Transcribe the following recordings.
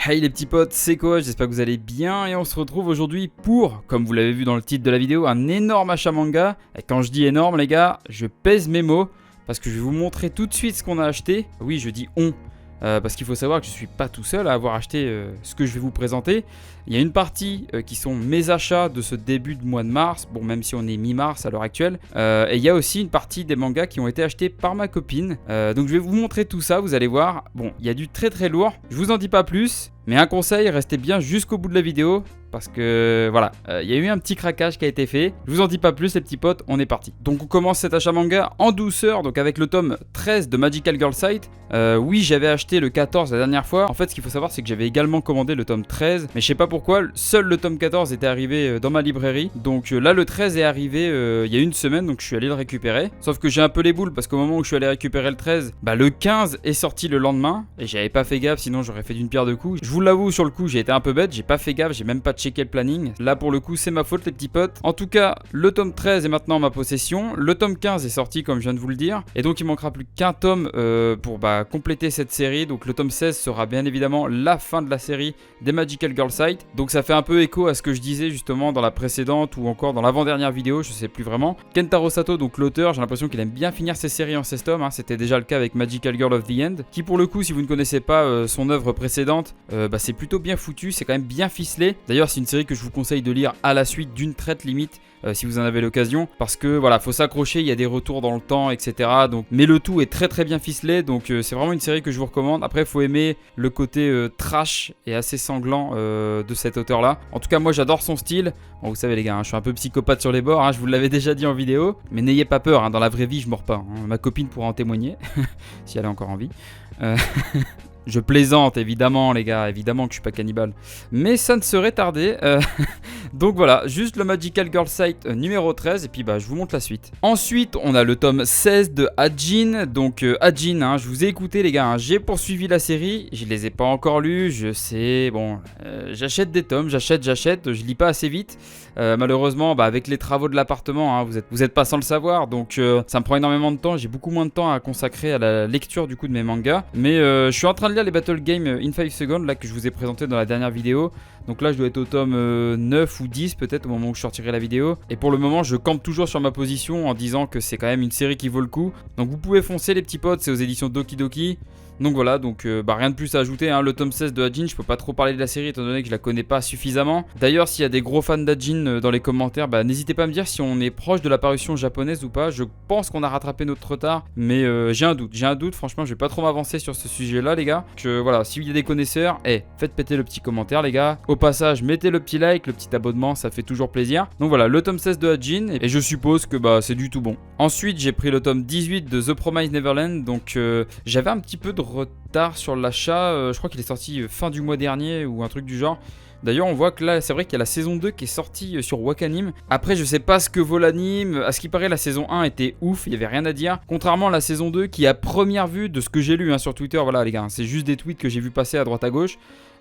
Hey les petits potes, c'est Koach, j'espère que vous allez bien et on se retrouve aujourd'hui pour, comme vous l'avez vu dans le titre de la vidéo, un énorme achat manga. Et quand je dis énorme les gars, je pèse mes mots parce que je vais vous montrer tout de suite ce qu'on a acheté. Oui, je dis on. Parce qu'il faut savoir que je ne suis pas tout seul à avoir acheté ce que je vais vous présenter. Il y a une partie qui sont mes achats de ce début de mois de mars, bon même si on est mi-mars à l'heure actuelle. Et il y a aussi une partie des mangas qui ont été achetés par ma copine. Donc je vais vous montrer tout ça, vous allez voir. Bon, il y a du très très lourd, je vous en dis pas plus. Mais un conseil, restez bien jusqu'au bout de la vidéo. Parce que voilà, il y a eu un petit craquage qui a été fait. Je vous en dis pas plus les petits potes, on est parti. Donc on commence cet achat manga en douceur, donc avec le tome 13 de Magical Girl Sight. Oui, j'avais acheté le 14 la dernière fois. En fait, ce qu'il faut savoir, c'est que j'avais également commandé le tome 13. Mais je sais pas pourquoi, seul le tome 14 était arrivé dans ma librairie. Donc là, le 13 est arrivé il y a une semaine, donc je suis allé le récupérer. Sauf que j'ai un peu les boules, parce qu'au moment où je suis allé récupérer le 13, bah le 15 est sorti le lendemain. Et j'avais pas fait gaffe, sinon j'aurais fait d'une pierre deux coups. Je vous l'avoue, sur le coup, j'ai été un peu bête, j'ai pas fait gaffe, j'ai même pas checké le planning. Là, pour le coup, c'est ma faute, les petits potes. En tout cas, le tome 13 est maintenant en ma possession. Le tome 15 est sorti, comme je viens de vous le dire. Et donc, il manquera plus qu'un tome pour compléter cette série. Donc, le tome 16 sera bien évidemment la fin de la série des Magical Girl Sight. Donc, ça fait un peu écho à ce que je disais justement dans la précédente ou encore dans l'avant-dernière vidéo, je sais plus vraiment. Kentaro Sato, donc l'auteur, j'ai l'impression qu'il aime bien finir ses séries en 16 tomes. C'était déjà le cas avec Magical Girl of the End. Qui, pour le coup, si vous ne connaissez pas son œuvre précédente, c'est plutôt bien foutu. C'est quand même bien ficelé. D'ailleurs, c'est une série que je vous conseille de lire à la suite d'une traite limite si vous en avez l'occasion, parce que voilà, faut s'accrocher, il y a des retours dans le temps, etc. Donc, mais le tout est très très bien ficelé, donc c'est vraiment une série que je vous recommande. Après, il faut aimer le côté trash et assez sanglant de cet auteur-là. En tout cas, moi j'adore son style. Bon, vous savez les gars, je suis un peu psychopathe sur les bords, je vous l'avais déjà dit en vidéo, mais n'ayez pas peur, dans la vraie vie je mords pas. Ma copine pourra en témoigner, si elle a encore envie. Je plaisante évidemment les gars, évidemment que je suis pas cannibale. Mais ça ne serait tardé. Donc voilà, juste le Magical Girl Sight numéro 13 et puis je vous montre la suite. Ensuite, on a le tome 16 de Hajin. Donc Hajin, je vous ai écouté les gars, j'ai poursuivi la série. Je les ai pas encore lus, je sais. Bon, j'achète des tomes, j'achète. Je lis pas assez vite. Malheureusement, avec les travaux de l'appartement, vous êtes pas sans le savoir. Donc ça me prend énormément de temps. J'ai beaucoup moins de temps à consacrer à la lecture du coup de mes mangas. Mais je suis en train de lire les Battle Games in 5 Seconds là que je vous ai présenté dans la dernière vidéo. Donc là je dois être au tome 9 ou 10 peut-être au moment où je sortirai la vidéo. Et pour le moment je campe toujours sur ma position en disant que c'est quand même une série qui vaut le coup. Donc vous pouvez foncer les petits potes, c'est aux éditions Doki Doki. Donc voilà, rien de plus à ajouter, le tome 16 de Hajin, je peux pas trop parler de la série étant donné que je la connais pas suffisamment. D'ailleurs, s'il y a des gros fans d'Hajin dans les commentaires, n'hésitez pas à me dire si on est proche de la parution japonaise ou pas. Je pense qu'on a rattrapé notre retard, mais j'ai un doute, franchement je vais pas trop m'avancer sur ce sujet là les gars. Voilà, s'il y a des connaisseurs, faites péter le petit commentaire les gars. Au passage, mettez le petit like, le petit abonnement, ça fait toujours plaisir. Donc voilà, le tome 16 de Hajin, et je suppose que c'est du tout bon. Ensuite, j'ai pris le tome 18 de The Promised Neverland, donc j'avais un petit peu de retard sur l'achat, je crois qu'il est sorti fin du mois dernier ou un truc du genre. D'ailleurs on voit que là c'est vrai qu'il y a la saison 2 qui est sortie sur Wakanim. Après je sais pas ce que vaut l'anime, à ce qui paraît la saison 1 était ouf, il y avait rien à dire. Contrairement à la saison 2 qui à première vue de ce que j'ai lu sur Twitter, voilà les gars, c'est juste des tweets que j'ai vu passer à droite à gauche.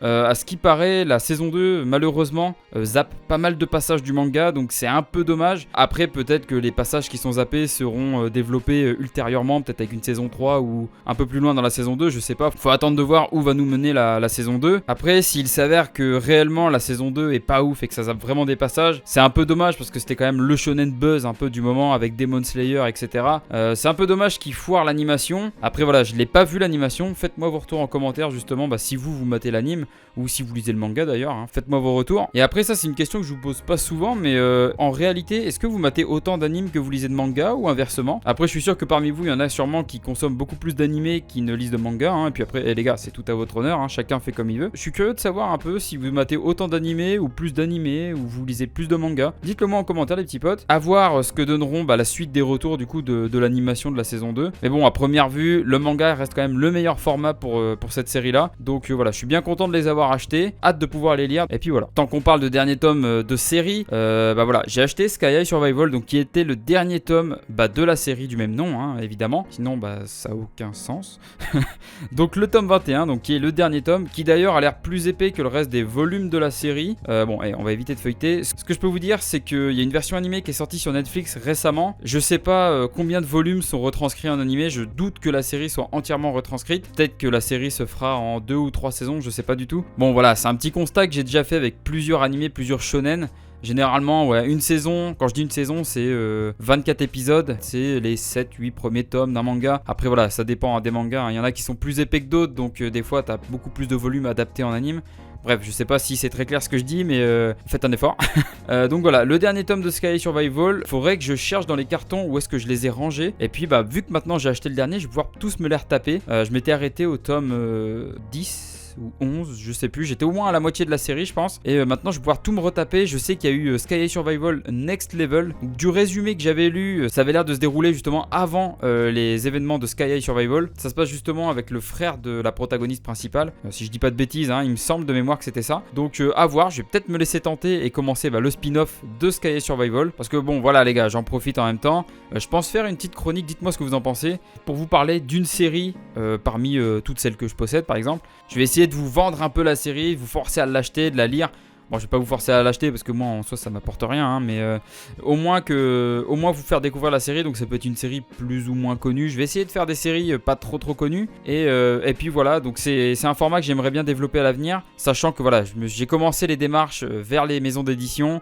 À ce qui paraît, la saison 2, malheureusement, zappe pas mal de passages du manga, donc c'est un peu dommage. Après, peut-être que les passages qui sont zappés seront développés ultérieurement, peut-être avec une saison 3 ou un peu plus loin dans la saison 2, je sais pas. Faut attendre de voir où va nous mener la saison 2. Après, s'il s'avère que réellement la saison 2 est pas ouf et que ça zappe vraiment des passages, c'est un peu dommage parce que c'était quand même le shonen buzz un peu du moment avec Demon Slayer, etc. C'est un peu dommage qu'il foire l'animation. Après, voilà, je l'ai pas vu l'animation. Faites-moi vos retours en commentaire justement si vous matez l'anime. Ou si vous lisez le manga d'ailleurs, faites-moi vos retours. Et après ça c'est une question que je vous pose pas souvent, mais en réalité est-ce que vous matez autant d'animes que vous lisez de manga ou inversement? Après je suis sûr que parmi vous il y en a sûrement qui consomment beaucoup plus d'animés qui ne lisent de manga, et puis après les gars c'est tout à votre honneur, chacun fait comme il veut. Je suis curieux de savoir un peu si vous matez autant d'animés ou plus d'animés ou vous lisez plus de manga. Dites-le moi en commentaire les petits potes. À voir ce que donneront la suite des retours du coup de l'animation de la saison 2. Mais bon à première vue le manga reste quand même le meilleur format pour cette série là. Donc voilà, je suis bien content de les avoir acheté, hâte de pouvoir les lire. Et puis voilà, tant qu'on parle de dernier tome de série, voilà, j'ai acheté Sky High Survival, donc qui était le dernier tome de la série du même nom, évidemment, sinon ça a aucun sens. Donc le tome 21, donc qui est le dernier tome, qui d'ailleurs a l'air plus épais que le reste des volumes de la série. On va éviter de feuilleter. Ce que je peux vous dire, c'est qu'il y a une version animée qui est sortie sur Netflix récemment. Je sais pas combien de volumes sont retranscrits en animé, je doute que la série soit entièrement retranscrite. Peut-être que la série se fera en 2 ou 3 saisons, je sais pas du tout. tout. Bon voilà, c'est un petit constat que j'ai déjà fait avec plusieurs animés, plusieurs shonen. Généralement, ouais, une saison, quand je dis une saison, c'est 24 épisodes, c'est les 7-8 premiers tomes d'un manga. Après voilà, ça dépend hein, des mangas, hein. Il y en a qui sont plus épais que d'autres, donc des fois t'as beaucoup plus de volume adapté en anime. Bref, je sais pas si c'est très clair ce que je dis, mais faites un effort. Donc voilà, le dernier tome de Sky Survival, faudrait que je cherche dans les cartons où est-ce que je les ai rangés. Et puis bah vu que maintenant j'ai acheté le dernier, je vais pouvoir tous me les retaper. Je m'étais arrêté au tome 10 ou 11, je sais plus, j'étais au moins à la moitié de la série je pense. Et maintenant je vais pouvoir tout me retaper. Je sais qu'il y a eu Sky Survival Next Level. Donc, du résumé que j'avais lu, ça avait l'air de se dérouler justement avant les événements de Sky Survival. Ça se passe justement avec le frère de la protagoniste principale, si je dis pas de bêtises hein, il me semble de mémoire que c'était ça. Donc à voir, je vais peut-être me laisser tenter et commencer le spin-off de Sky Survival. Parce que bon voilà les gars, j'en profite en même temps. Je pense faire une petite chronique, dites-moi ce que vous en pensez, pour vous parler d'une série parmi toutes celles que je possède par exemple. Je vais essayer de vous vendre un peu la série, vous forcer à l'acheter, de la lire. Bon, je vais pas vous forcer à l'acheter parce que moi en soi ça m'apporte rien, hein, mais au moins vous faire découvrir la série. Donc ça peut être une série plus ou moins connue. Je vais essayer de faire des séries pas trop connues et puis voilà. Donc c'est un format que j'aimerais bien développer à l'avenir, sachant que voilà, j'ai commencé les démarches vers les maisons d'édition.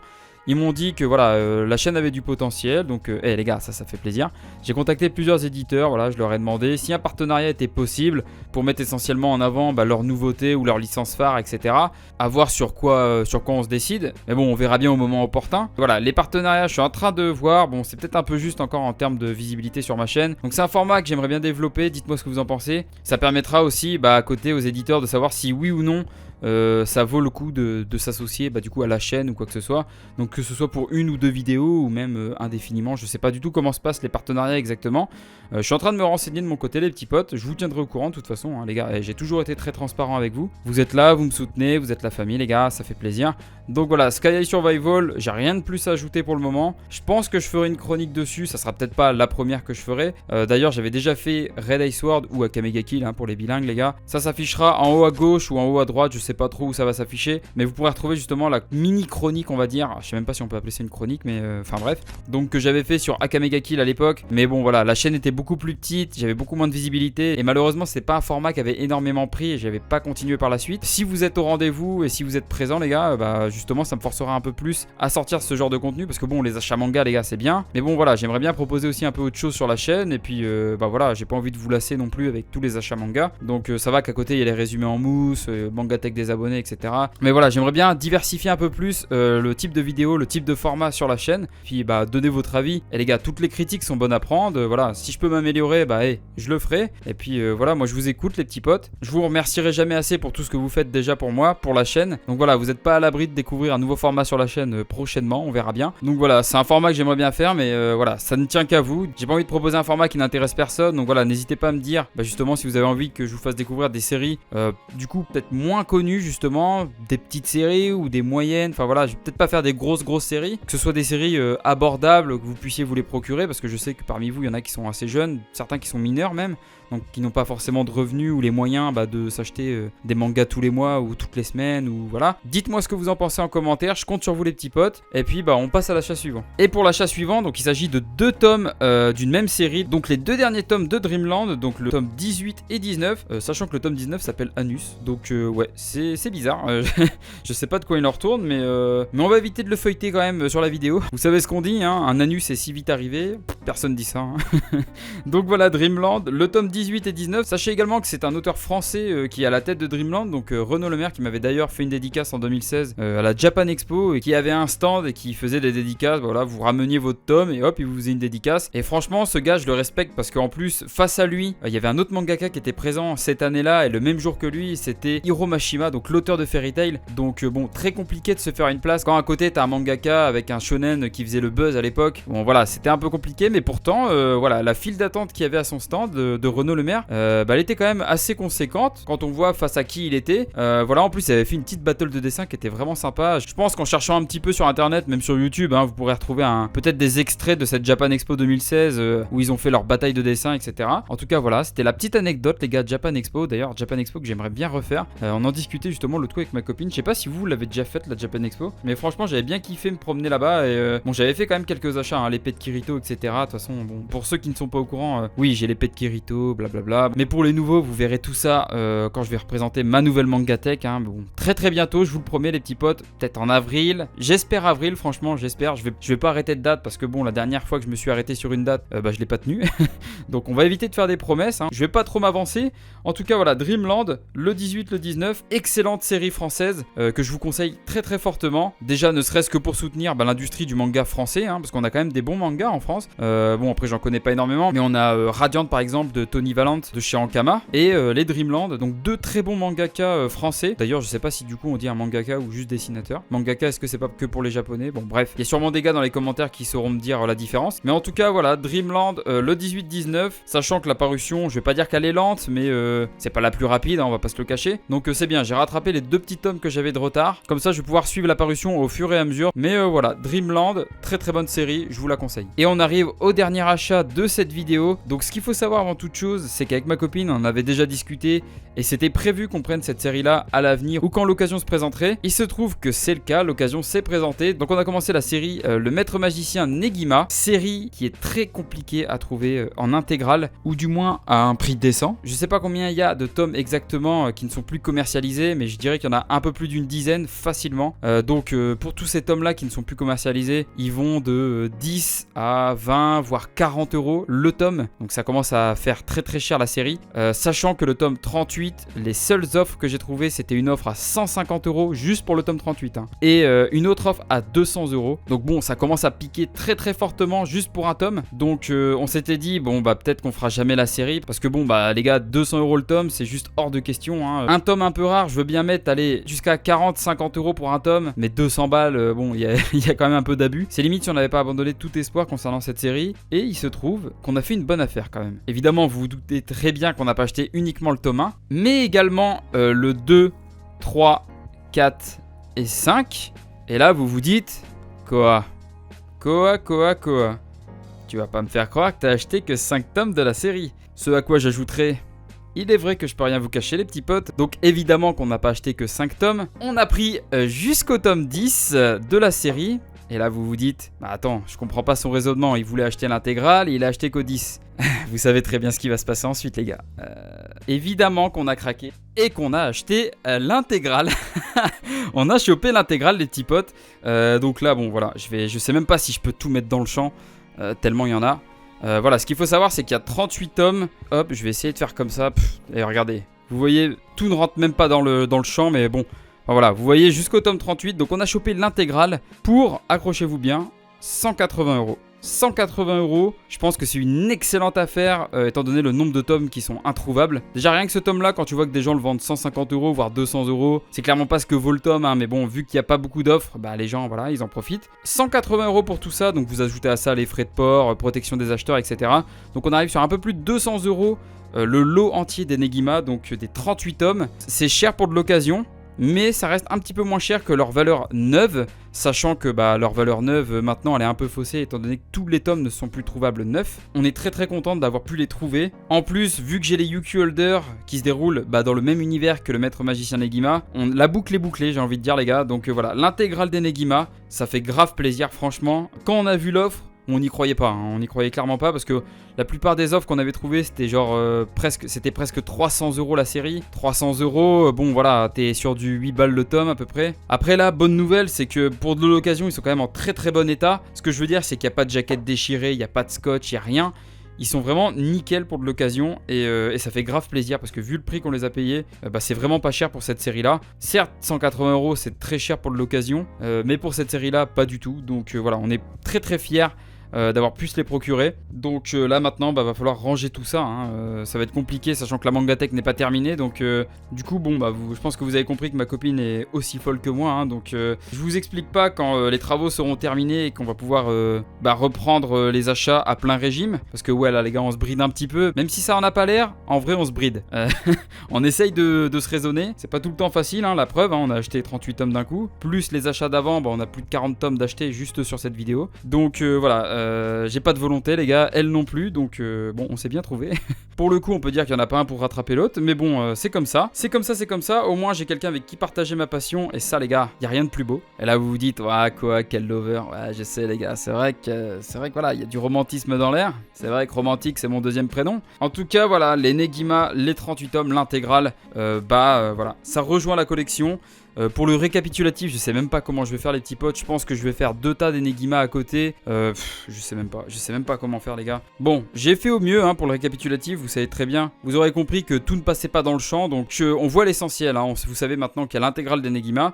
Ils m'ont dit que voilà, la chaîne avait du potentiel, donc les gars, ça fait plaisir. J'ai contacté plusieurs éditeurs, voilà, je leur ai demandé si un partenariat était possible pour mettre essentiellement en avant leurs nouveautés ou leurs licences phares, etc. À voir sur quoi on se décide, mais bon, on verra bien au moment opportun. Voilà, les partenariats, je suis en train de voir, bon, c'est peut-être un peu juste encore en termes de visibilité sur ma chaîne. Donc c'est un format que j'aimerais bien développer, dites-moi ce que vous en pensez. Ça permettra aussi à côté aux éditeurs de savoir si oui ou non ça vaut le coup de s'associer du coup à la chaîne ou quoi que ce soit. Donc que ce soit pour une ou deux vidéos ou même indéfiniment, je sais pas du tout comment se passent les partenariats exactement. Je suis en train de me renseigner de mon côté les petits potes, je vous tiendrai au courant de toute façon hein, les gars, j'ai toujours été très transparent avec vous. Vous êtes là, vous me soutenez, vous êtes la famille les gars, ça fait plaisir. Donc voilà, Sky Survival, j'ai rien de plus à ajouter pour le moment. Je pense que je ferai une chronique dessus, ça sera peut-être pas la première que je ferai. D'ailleurs j'avais déjà fait Red Ice Sword ou Akame ga Kill hein, pour les bilingues les gars. Ça s'affichera en haut à gauche ou en haut à droite, je sais pas trop où ça va s'afficher, mais vous pourrez retrouver justement la mini chronique on va dire, je sais même pas si on peut appeler ça une chronique, mais enfin bref, donc que j'avais fait sur Akame ga Kill à l'époque. Mais bon voilà, la chaîne était beaucoup plus petite, j'avais beaucoup moins de visibilité et malheureusement c'est pas un format qui avait énormément pris et j'avais pas continué par la suite. Si vous êtes au rendez-vous et si vous êtes présents les gars, justement ça me forcera un peu plus à sortir ce genre de contenu, parce que bon, les achats manga les gars c'est bien, mais bon voilà, j'aimerais bien proposer aussi un peu autre chose sur la chaîne. Et puis voilà, j'ai pas envie de vous lasser non plus avec tous les achats manga, donc ça va qu'à côté il y a les résumés en mousse, manga tech des abonnés, etc. Mais voilà, j'aimerais bien diversifier un peu plus le type de vidéo, le type de format sur la chaîne. Puis donnez votre avis. Et les gars, toutes les critiques sont bonnes à prendre. Voilà, si je peux m'améliorer, je le ferai. Et puis voilà, moi je vous écoute les petits potes. Je vous remercierai jamais assez pour tout ce que vous faites déjà pour moi, pour la chaîne. Donc voilà, vous n'êtes pas à l'abri de découvrir un nouveau format sur la chaîne prochainement, on verra bien. Donc voilà, c'est un format que j'aimerais bien faire, mais voilà, ça ne tient qu'à vous. J'ai pas envie de proposer un format qui n'intéresse personne. Donc voilà, n'hésitez pas à me dire justement si vous avez envie que je vous fasse découvrir des séries du coup peut-être moins connues, justement des petites séries ou des moyennes. Enfin voilà, je vais peut-être pas faire des grosses séries, que ce soit des séries abordables, que vous puissiez vous les procurer, parce que je sais que parmi vous il y en a qui sont assez jeunes, certains qui sont mineurs même, donc qui n'ont pas forcément de revenus ou les moyens de s'acheter des mangas tous les mois ou toutes les semaines, ou voilà. Dites-moi ce que vous en pensez en commentaire, je compte sur vous les petits potes. Et puis on passe à l'achat suivant. Et pour l'achat suivant, donc il s'agit de 2 tomes d'une même série, donc les 2 derniers tomes de Dreamland, donc le tome 18 et 19, sachant que le tome 19 s'appelle Anus. Donc ouais, c'est bizarre, je sais pas de quoi il en retourne, mais on va éviter de le feuilleter quand même sur la vidéo. Vous savez ce qu'on dit, hein, un anus est si vite arrivé, personne dit ça. Hein. Donc voilà, Dreamland, le tome 18 et 19. Sachez également que c'est un auteur français qui est à la tête de Dreamland, donc Renaud Lemaire, qui m'avait d'ailleurs fait une dédicace en 2016 à la Japan Expo, et qui avait un stand et qui faisait des dédicaces. Voilà, vous rameniez votre tome et hop, il vous faisait une dédicace. Et franchement, ce gars, je le respecte, parce qu'en plus, face à lui, il y avait un autre mangaka qui était présent cette année-là, et le même jour que lui, c'était Hiro Mashima, donc l'auteur de Fairy Tail. Donc bon, très compliqué de se faire une place quand à côté t'as un mangaka avec un shonen qui faisait le buzz à l'époque. Bon voilà, c'était un peu compliqué, mais pourtant voilà, la file d'attente qu'il y avait à son stand de Renaud Lemaire, elle était quand même assez conséquente quand on voit face à qui il était. Voilà, en plus il avait fait une petite battle de dessin qui était vraiment sympa. Je pense qu'en cherchant un petit peu sur internet, même sur YouTube, hein, vous pourrez retrouver peut-être des extraits de cette Japan Expo 2016 où ils ont fait leur bataille de dessin, etc. En tout cas voilà, c'était la petite anecdote les gars de Japan Expo. D'ailleurs Japan Expo que j'aimerais bien refaire. On en discutait justement l'autre coup avec ma copine. Je sais pas si vous l'avez déjà fait la Japan Expo, mais franchement j'avais bien kiffé me promener là-bas. Et bon, j'avais fait quand même quelques achats, hein, l'épée de Kirito, etc. De toute façon, bon, pour ceux qui ne sont pas au courant, oui, j'ai l'épée de Kirito, blablabla. Mais pour les nouveaux, vous verrez tout ça quand je vais représenter ma nouvelle Mangatech, hein. Bon, très bientôt, je vous le promets les petits potes, peut-être en avril. J'espère avril, franchement, j'espère. Je vais pas arrêter de date parce que bon, la dernière fois que je me suis arrêté sur une date, je l'ai pas tenue. Donc on va éviter de faire des promesses, hein. Je vais pas trop m'avancer. En tout cas, voilà, Dreamland, le 18, le 19, excellente série française que je vous conseille très fortement. Déjà, ne serait-ce que pour soutenir l'industrie du manga français, hein, parce qu'on a quand même des bons mangas en France. Bon, après, j'en connais pas énormément, mais on a Radiant par exemple de Tony Valente de chez Ankama et les Dreamland, donc deux très bons mangaka français. D'ailleurs, je sais pas si du coup on dit un mangaka ou juste dessinateur. Mangaka, est-ce que c'est pas que pour les japonais? Bon, bref, il y a sûrement des gars dans les commentaires qui sauront me dire la différence. Mais en tout cas, voilà, Dreamland le 18-19, sachant que la parution, je vais pas dire qu'elle est lente, mais c'est pas la plus rapide, hein, on va pas se le cacher. Donc c'est bien, j'ai rattrapé les 2 petits tomes que j'avais de retard. Comme ça, je vais pouvoir suivre la parution au fur et à mesure. Mais voilà, Dreamland, très bonne série, je vous la conseille. Et on arrive au dernier achat de cette vidéo. Donc ce qu'il faut savoir avant toute chose, c'est qu'avec ma copine, on en avait déjà discuté et c'était prévu qu'on prenne cette série-là à l'avenir ou quand l'occasion se présenterait. Il se trouve que c'est le cas, l'occasion s'est présentée. Donc on a commencé la série Le Maître Magicien Negima, série qui est très compliquée à trouver en intégrale ou du moins à un prix décent. Je sais pas combien il y a de tomes exactement qui ne sont plus commercialisés, mais je dirais qu'il y en a un peu plus d'une dizaine facilement. Donc pour tous ces tomes-là qui ne sont plus commercialisés, ils vont de 10 à 20 voire 40 euros le tome. Donc ça commence à faire très cher la série. Sachant que le tome 38, les seules offres que j'ai trouvées, c'était une offre à 150 euros juste pour le tome 38. Hein. Et une autre offre à 200 euros. Donc bon, ça commence à piquer très fortement juste pour un tome. Donc on s'était dit, bon peut-être qu'on fera jamais la série. Parce que bon les gars, 200 euros le tome, c'est juste hors de question. Hein. Un tome un peu rare, je veux bien mettre, allez, jusqu'à 40-50 euros pour un tome. Mais 200 balles, bon, il y a quand même un peu d'abus. C'est limite si on n'avait pas abandonné tout espoir concernant cette série. Et il se trouve qu'on a fait une bonne affaire quand même. Évidemment, vous vous doutez très bien qu'on n'a pas acheté uniquement le tome 1, mais également le 2, 3, 4 et 5. Et là, vous vous dites, Koa, tu vas pas me faire croire que t'as acheté que 5 tomes de la série. Ce à quoi j'ajouterai, il est vrai que je peux rien vous cacher les petits potes. Donc évidemment qu'on n'a pas acheté que 5 tomes. On a pris jusqu'au tome 10 de la série. Et là vous vous dites, attends, je comprends pas son raisonnement, il voulait acheter l'intégrale, il a acheté qu'au 10. Vous savez très bien ce qui va se passer ensuite les gars. Évidemment qu'on a craqué et qu'on a acheté l'intégrale. On a chopé l'intégrale les petits potes. Donc là bon voilà, je sais même pas si je peux tout mettre dans le champ, tellement il y en a. Voilà, ce qu'il faut savoir c'est qu'il y a 38 tomes. Hop, je vais essayer de faire comme ça. Et regardez, vous voyez, tout ne rentre même pas dans le champ, mais bon. Voilà, vous voyez jusqu'au tome 38, donc on a chopé l'intégrale pour, accrochez-vous bien, 180 euros. 180 euros, je pense que c'est une excellente affaire étant donné le nombre de tomes qui sont introuvables. Déjà rien que ce tome là, quand tu vois que des gens le vendent 150 euros voire 200 euros, c'est clairement pas ce que vaut le tome, hein, mais bon, vu qu'il n'y a pas beaucoup d'offres, les gens voilà, ils en profitent. 180 euros pour tout ça, donc vous ajoutez à ça les frais de port, protection des acheteurs, etc. Donc on arrive sur un peu plus de 200 euros le lot entier des Negima, donc des 38 tomes. C'est cher pour de l'occasion, mais ça reste un petit peu moins cher que leur valeur neuve, sachant que leur valeur neuve maintenant elle est un peu faussée étant donné que tous les tomes ne sont plus trouvables neufs. On est très content d'avoir pu les trouver. En plus, vu que j'ai les Yuki Holder qui se déroulent dans le même univers que le Maître Magicien Negima, la boucle est bouclée, j'ai envie de dire les gars. Donc voilà, l'intégrale des Negima, ça fait grave plaisir franchement. Quand on a vu l'offre, on n'y croyait pas, hein. On n'y croyait clairement pas parce que la plupart des offres qu'on avait trouvées c'était genre presque 300 euros la série. 300 euros, bon voilà, t'es sur du 8 balles le tome à peu près. Après la bonne nouvelle c'est que pour de l'occasion ils sont quand même en très bon état. Ce que je veux dire c'est qu'il n'y a pas de jaquette déchirée, il n'y a pas de scotch, il n'y a rien. Ils sont vraiment nickel pour de l'occasion et ça fait grave plaisir parce que vu le prix qu'on les a payés, c'est vraiment pas cher pour cette série là. Certes 180 euros c'est très cher pour de l'occasion, mais pour cette série là pas du tout. Donc voilà, on est très fiers d'avoir pu se les procurer. Donc là maintenant va falloir ranger tout ça, hein. Ça va être compliqué sachant que la Mangatech n'est pas terminée. Donc du coup bon je pense que vous avez compris que ma copine est aussi folle que moi, hein. Donc je vous explique pas quand les travaux seront terminés et qu'on va pouvoir reprendre les achats à plein régime. Parce que ouais là les gars on se bride un petit peu. Même si ça en a pas l'air, en vrai on se bride. On essaye de se raisonner. C'est pas tout le temps facile, hein, la preuve, hein, on a acheté 38 tomes d'un coup. Plus les achats d'avant, on a plus de 40 tomes d'achetés juste sur cette vidéo. Donc voilà, j'ai pas de volonté les gars, elle non plus, donc bon, on s'est bien trouvé. Pour le coup, on peut dire qu'il y en a pas un pour rattraper l'autre, mais bon, c'est comme ça. C'est comme ça, c'est comme ça. Au moins, j'ai quelqu'un avec qui partager ma passion, et ça les gars, y a rien de plus beau. Et là, vous vous dites, ouais, quoi, quel lover. Ouais, je sais les gars, c'est vrai que voilà, il y a du romantisme dans l'air. C'est vrai que romantique, c'est mon deuxième prénom. En tout cas, voilà, les Negima, les 38 tomes, l'intégrale, voilà, ça rejoint la collection. Pour le récapitulatif, je sais même pas comment je vais faire les petits potes. Je pense que je vais faire 2 tas d'Enigma à côté. Je sais même pas comment faire les gars. Bon, j'ai fait au mieux hein, pour le récapitulatif, vous savez très bien. Vous aurez compris que tout ne passait pas dans le champ, donc on voit l'essentiel. Hein. Vous savez maintenant qu'il y a l'intégrale d'Enigma.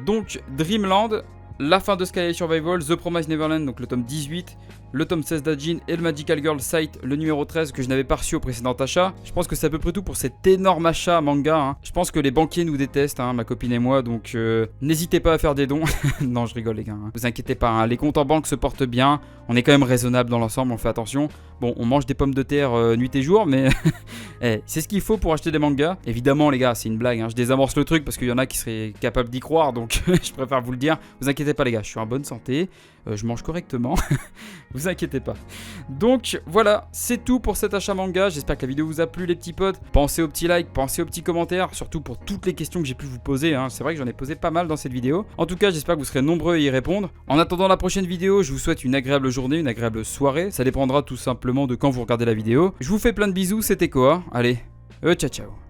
Donc Dreamland, la fin de Sky Survival, The Promised Neverland, donc le tome 18, le tome 16 d'Ajin et le Magical Girl Sight, le numéro 13 que je n'avais pas reçu au précédent achat. Je pense que c'est à peu près tout pour cet énorme achat manga. Hein. Je pense que les banquiers nous détestent, hein, ma copine et moi, donc n'hésitez pas à faire des dons. Non, je rigole les gars, hein. Vous inquiétez pas, hein. Les comptes en banque se portent bien, on est quand même raisonnable dans l'ensemble, on fait attention. Bon, on mange des pommes de terre nuit et jour, mais hey, c'est ce qu'il faut pour acheter des mangas. Évidemment les gars, c'est une blague, hein. Je désamorce le truc parce qu'il y en a qui seraient capables d'y croire, donc je préfère vous le dire. Vous inquiétez pas les gars, je suis en bonne santé, je mange correctement, vous inquiétez pas. Donc voilà, c'est tout pour cet achat manga. J'espère que la vidéo vous a plu les petits potes. Pensez aux petits likes, pensez aux petits commentaires, surtout pour toutes les questions que j'ai pu vous poser, hein. C'est vrai que j'en ai posé pas mal dans cette vidéo. En tout cas, j'espère que vous serez nombreux à y répondre. En attendant la prochaine vidéo, je vous souhaite une agréable journée, une agréable soirée. Ça dépendra tout simplement de quand vous regardez la vidéo. Je vous fais plein de bisous, c'était Koa. Allez, ciao ciao.